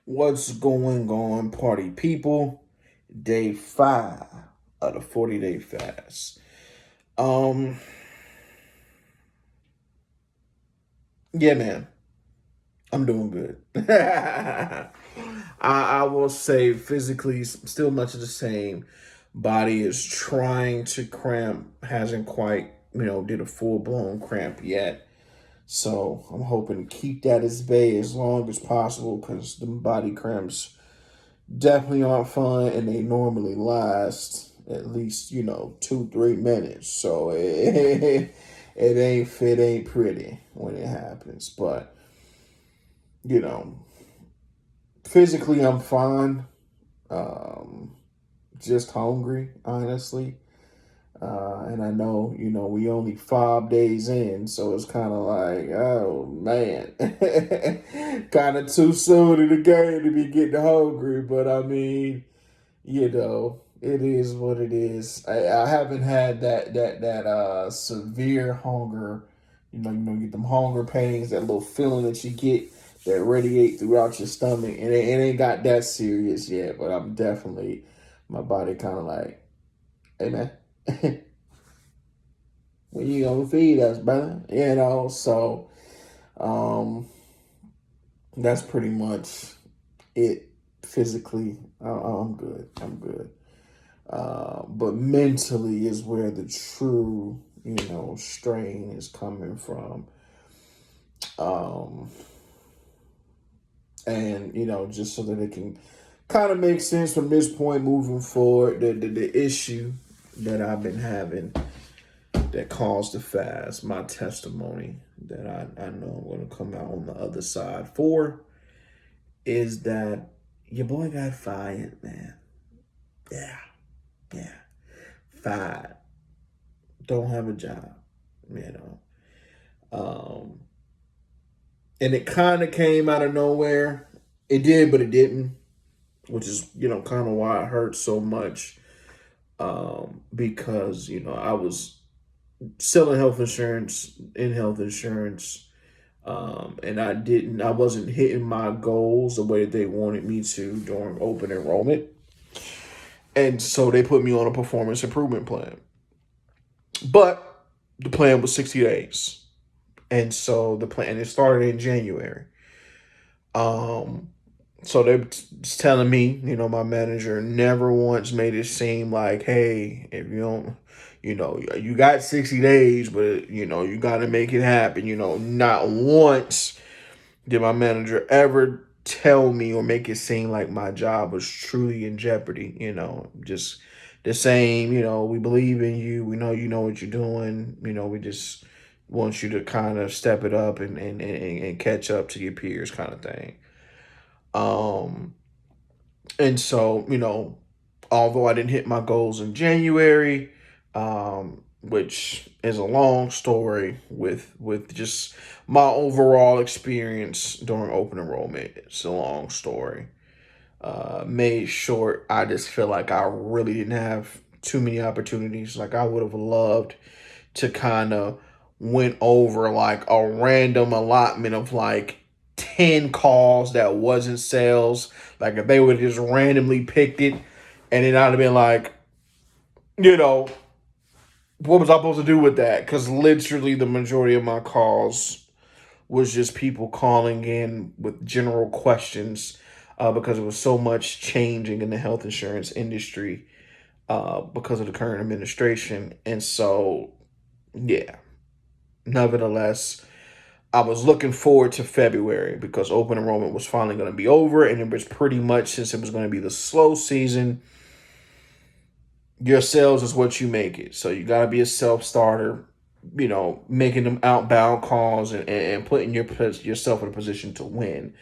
What's going on, party people? Day 5 of the 40-day fast. Um, yeah, man, I'm doing good. I will say physically, still much of the same. Body is trying to cramp, hasn't quite, did a full blown cramp yet. So I'm hoping to keep that as bay as long as possible because the body cramps definitely aren't fun and they normally last at least 2-3 minutes, so it ain't pretty when it happens. But you know physically I'm fine. um just hungry, honestly. And I know, we only 5 days in, so it's kind of like, oh man, kind of too soon in the game to be getting hungry. But I mean, it is what it is. I haven't had that severe hunger. You get them hunger pains, that little feeling that you get that radiate throughout your stomach, and it ain't got that serious yet. But I'm definitely, my body kind of like, hey man, when you gonna feed us, brother? So um, that's pretty much it. Physically, I'm good. I'm good. But mentally is where the true, strain is coming from. Um, and just so that it can kind of make sense from this point moving forward, the issue that I've been having that caused the fast, my testimony that I know I'm going to come out on the other side for, is that your boy got fired, man. Yeah, yeah, fired. Don't have a job, you know. Um, and it kind of came out of nowhere. It did, but it didn't, which is, kind of why it hurts so much. Because, I was selling health insurance in health insurance. And I wasn't hitting my goals the way that they wanted me to during open enrollment. And so they put me on a performance improvement plan. But the plan was 60 days. And so the plan, it started in January. Um, so they're telling me, my manager never once made it seem like, hey, if you don't, you got 60 days, but, you got to make it happen. Not once did my manager ever tell me or make it seem like my job was truly in jeopardy. Just the same, we believe in you. We know what you're doing. We just want you to kind of step it up and catch up to your peers kind of thing. Um, and so, although I didn't hit my goals in January, which is a long story with just my overall experience during open enrollment. It's a long story. Made short, I just feel like I really didn't have too many opportunities. Like I would have loved to kind of went over like a random allotment of like 10 calls that wasn't sales. Like if they would have just randomly picked it, and then I'd have been like, you know, what was I supposed to do with that? Because literally the majority of my calls was just people calling in with general questions, because there was so much changing in the health insurance industry, because of the current administration. And so, yeah, nevertheless, I was looking forward to February because open enrollment was finally going to be over. And it was pretty much, since it was going to be the slow season, your sales is what you make it. So you got to be a self-starter, making them outbound calls and putting yourself in a position to win.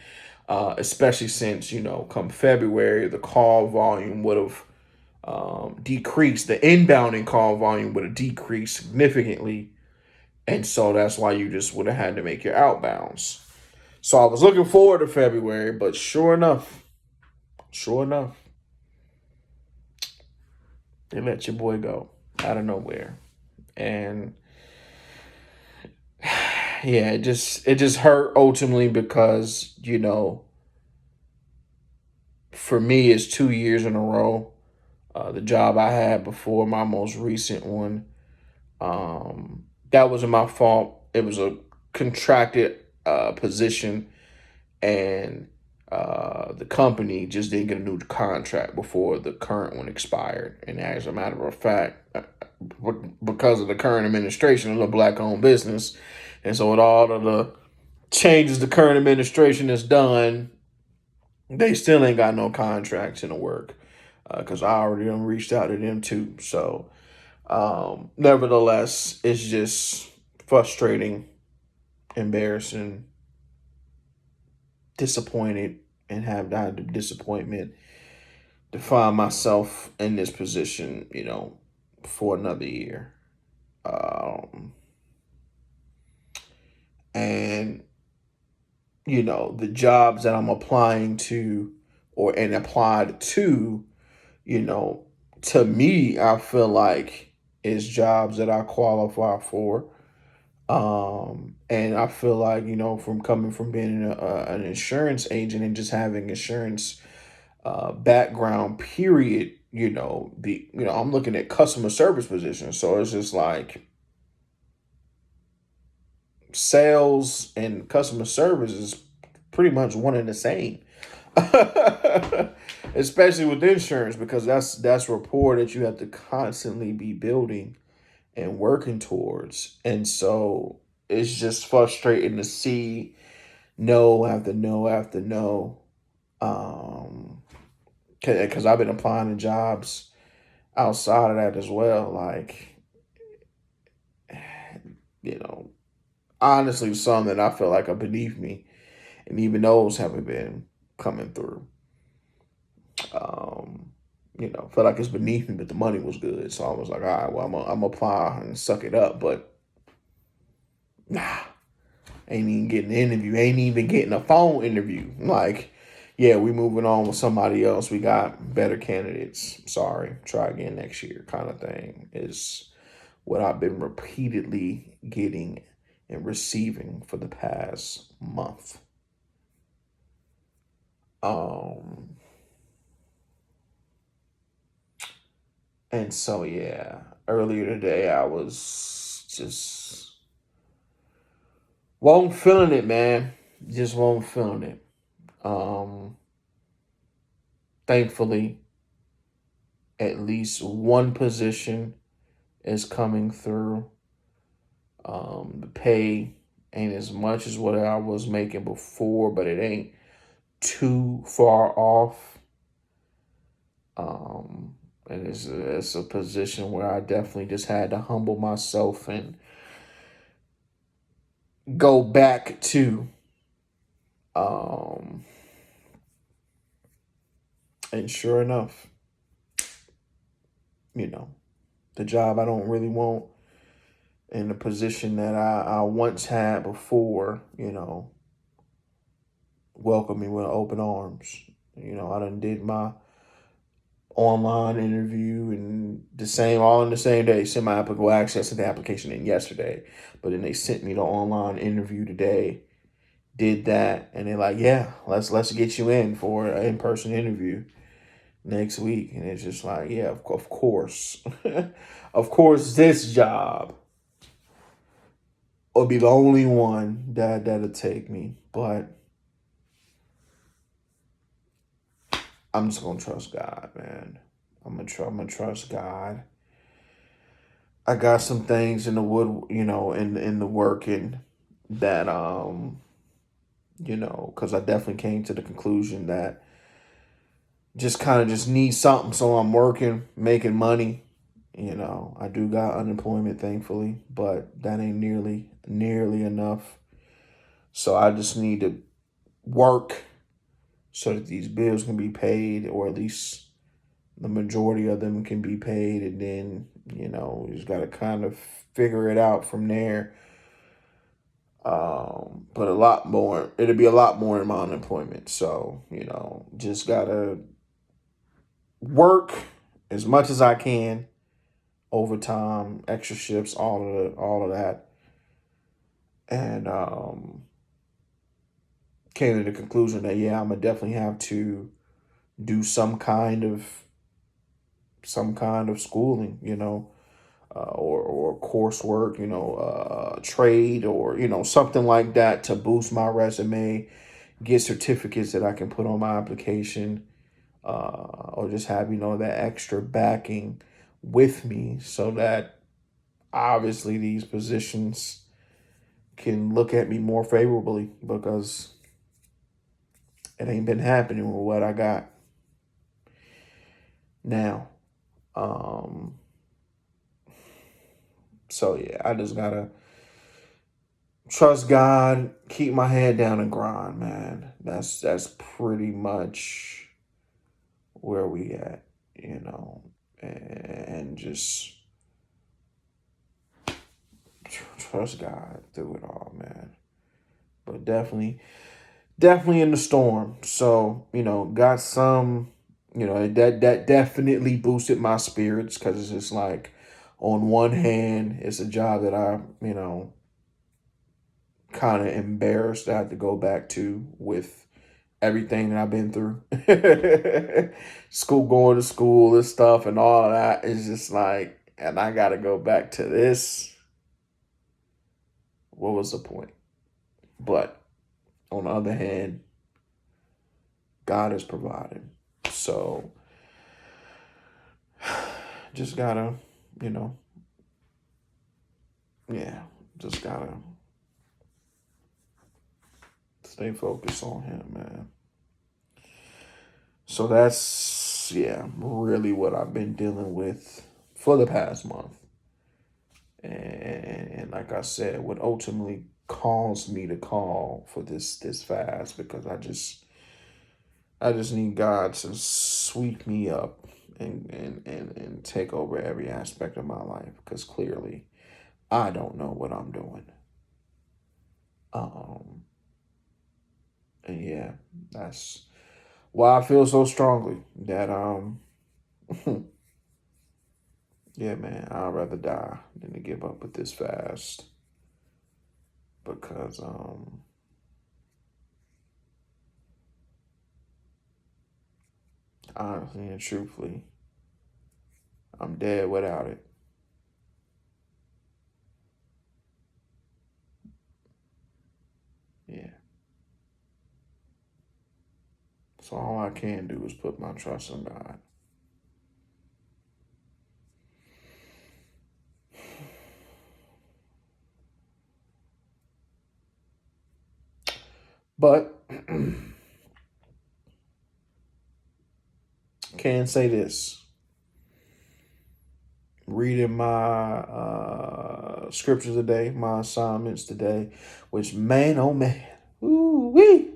Especially since, come February, the call volume would have decreased. The inbounding call volume would have decreased significantly. And so that's why you just would have had to make your outbounds. So I was looking forward to February, but sure enough, they let your boy go out of nowhere. And yeah, it just hurt ultimately because, for me, it's 2 years in a row. The job I had before my most recent one, that wasn't my fault. It was a contracted position, and the company just didn't get a new contract before the current one expired. And as a matter of fact, because of the current administration, it's a black-owned business, and so with all of the changes the current administration has done, they still ain't got no contracts in the work because I already done reached out to them too. So, nevertheless, it's just frustrating, embarrassing, disappointed, and have had the disappointment to find myself in this position, for another year. Um, and the jobs that I'm applying to and applied to, you know, to me, I feel like is jobs that I qualify for. And I feel like, from coming from being an insurance agent and just having insurance background, period, I'm looking at customer service positions. So it's just like sales and customer service is pretty much one and the same. Especially with insurance, because that's rapport that you have to constantly be building and working towards. And so it's just frustrating to see no after no after no. Because I've been applying to jobs outside of that as well. Like, you know, honestly, some that I feel like are beneath me, and even those haven't been coming through. Felt like it's beneath me, but the money was good, so I was like, all right, well, I'm apply and suck it up, but nah, ain't even getting an interview, ain't even getting a phone interview. Like, yeah, we moving on with somebody else. We got better candidates. Sorry, try again next year, kind of thing is what I've been repeatedly getting and receiving for the past month. And so, yeah, earlier today I was just won't feeling it, man. Just won't feeling it. Um, Thankfully, at least one position is coming through. The pay ain't as much as what I was making before, but it ain't too far off. And it's a position where I definitely just had to humble myself and go back to. Um, and sure enough, the job I don't really want in the position that I once had before, welcomed me with open arms. I done did my online interview and all in the same day. Sent my applicable access to the application in yesterday, but then they sent me the online interview today. Did that, and they're like, "Yeah, let's get you in for an in-person interview next week." And it's just like, yeah, of course, of course, this job will be the only one that'll take me, but I'm just gonna trust God, man. I'm gonna trust God. I got some things in the wood, in the working that because I definitely came to the conclusion that just kind of just need something, so I'm working, making money. I do got unemployment, thankfully, but that ain't nearly enough. So I just need to work so that these bills can be paid, or at least the majority of them can be paid, and then you just got to kind of figure it out from there. But a lot more, it'll be a lot more in my unemployment. So just gotta work as much as I can, overtime, extra shifts, all of that, and came to the conclusion that, yeah, I'm gonna definitely have to do some kind of schooling, or coursework, trade, or something like that to boost my resume, get certificates that I can put on my application, or just have that extra backing with me, so that obviously these positions can look at me more favorably, because it ain't been happening with what I got now. Um, so yeah, I just gotta trust God, keep my head down and grind, man. That's pretty much where we at, and just trust God through it all, man. But definitely in the storm. So, got some, that definitely boosted my spirits, because it's just like, on one hand, it's a job that I, kind of embarrassed I had to go back to with everything that I've been through. Going to school and stuff and all of that is just like, and I got to go back to this. What was the point? But on the other hand, God has provided. So just gotta, you know, yeah, just gotta stay focused on Him, man. So that's, yeah, really what I've been dealing with for the past month. And like I said, what ultimately caused me to call for this fast, because I just need God to sweep me up and take over every aspect of my life, because clearly I don't know what I'm doing. Um, and yeah, that's why I feel so strongly that yeah, man, I'd rather die than to give up with this fast, because honestly and truthfully, I'm dead without it. Yeah. So all I can do is put my trust in God. But can say this. Reading my scriptures today, my assignments today, which, man, oh man, ooh wee,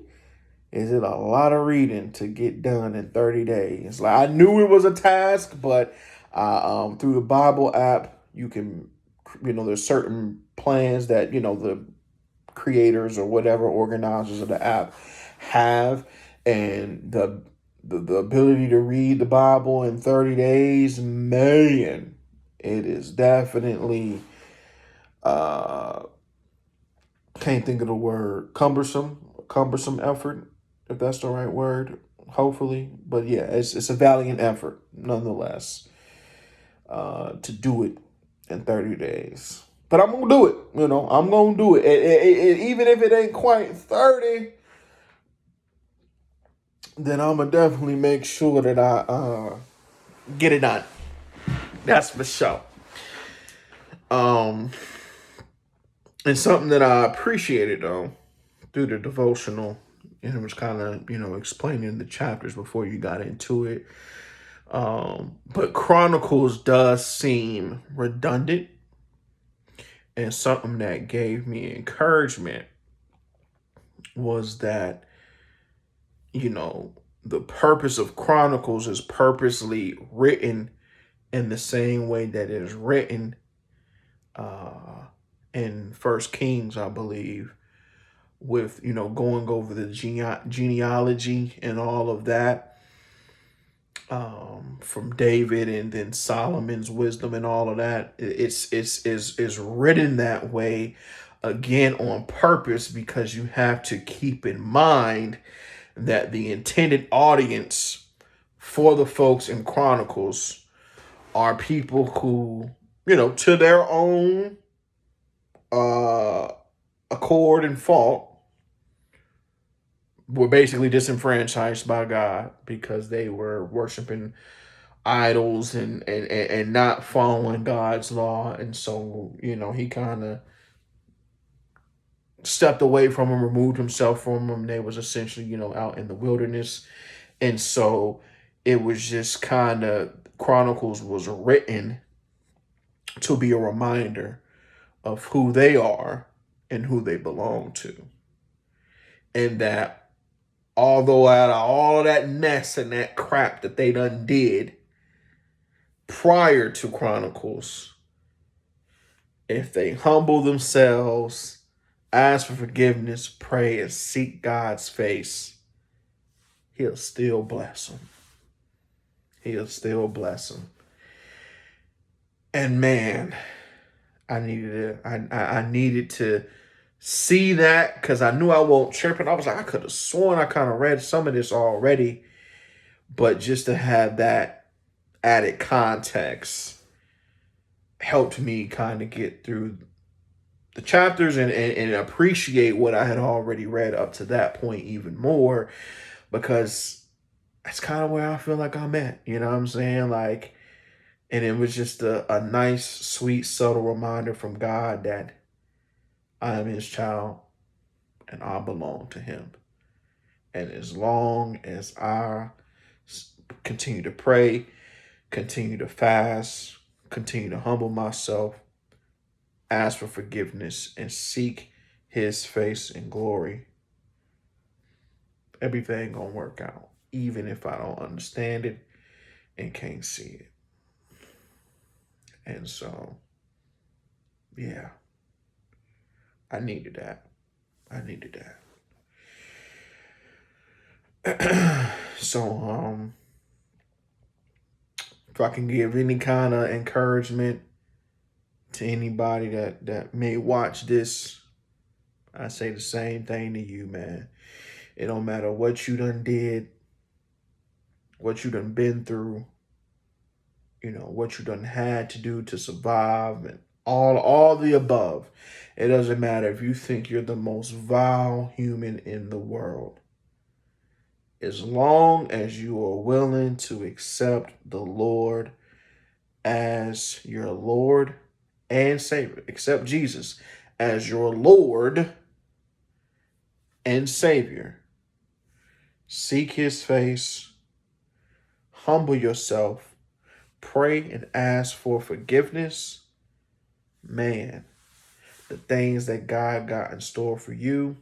is it a lot of reading to get done in 30 days. Like, I knew it was a task, but through the Bible app, you can, there's certain plans that, the creators or whatever organizers of the app have, and the ability to read the Bible in 30 days, man, it is definitely uh can't think of the word, cumbersome effort, if that's the right word, hopefully. But yeah, it's a valiant effort nonetheless, to do it in 30 days. But I'm gonna do it. I'm gonna do it. Even if it ain't quite 30, then I'm gonna definitely make sure that I get it done. That's for sure. Um, and something that I appreciated, though, through the devotional, and it was kind of explaining the chapters before you got into it. But Chronicles does seem redundant, and something that gave me encouragement was that, you know, the purpose of Chronicles is purposely written in the same way that it is written uh, in First Kings, I believe, with going over the genealogy and all of that, from David and then Solomon's wisdom and all of that. It's written that way, again, on purpose, because you have to keep in mind that the intended audience for the folks in Chronicles are people who, to their own uh, accord and fault, were basically disenfranchised by God because they were worshiping idols and not following God's law. And so, he kind of stepped away from them, removed himself from them. They was essentially, out in the wilderness. And so it was just kind of, Chronicles was written to be a reminder of who they are and who they belong to. And that although out of all of that mess and that crap that they done did prior to Chronicles, if they humble themselves, ask for forgiveness, pray, and seek God's face, he'll still bless them. He'll still bless them. And man, I needed to see that, because I knew I won't trip. And I was like, I could have sworn I kind of read some of this already. But just to have that added context helped me kind of get through the chapters and appreciate what I had already read up to that point even more, because that's kind of where I feel like I'm at. You know what I'm saying? Like, and it was just a nice, sweet, subtle reminder from God that I am his child and I belong to him. And as long as I continue to pray, continue to fast, continue to humble myself, ask for forgiveness, and seek his face and glory, everything gonna work out, even if I don't understand it and can't see it. And so, yeah, I needed that. So, if I can give any kind of encouragement to anybody that may watch this, I say the same thing to you, man. It don't matter what you done did, what you done been through, what you done had to do to survive, and all the above. It doesn't matter if you think you're the most vile human in the world. As long as you are willing to accept the Lord as your Lord and Savior, accept Jesus as your Lord and Savior, seek his face, humble yourself, pray and ask for forgiveness, man, the things that God got in store for you